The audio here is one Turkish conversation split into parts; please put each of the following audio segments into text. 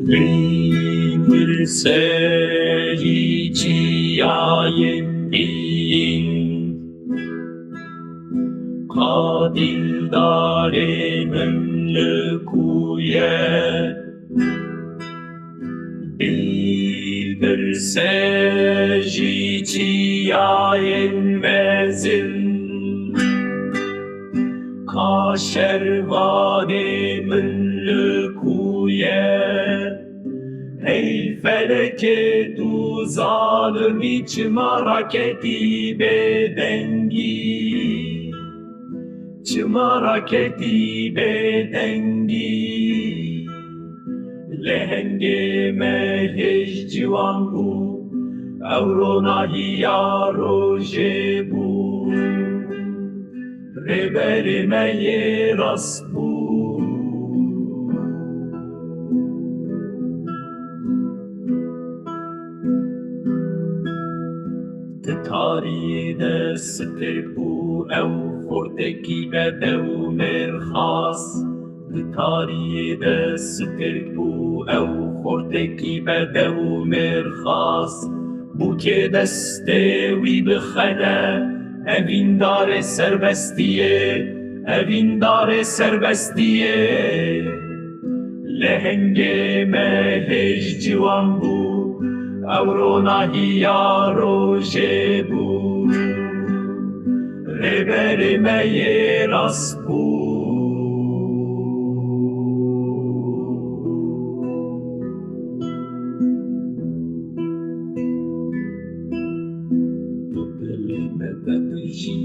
Liber sericiayen din Kadil dare memlekuye Liber sericiayen mezin Kaşervane memlekuye Ey feleke du zalim içma raketi bedengi Çıma raketi bedengi Lehenge mehej civangu Evrona hiya rojebu Reberime ye rasbu Tarihine stepu ev forteki bedev merhas Tarihine stepu ev forteki bedev merhas Bu ke destevi bixene evin dare serbestiye evin dare serbestiye Lehenge mehej civan bu Avrona hiya rojebu Reberime ye rasbu Dilime bedji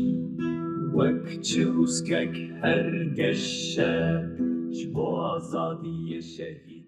Wek çi ruskek her geşe Ji bo azadiye şehîd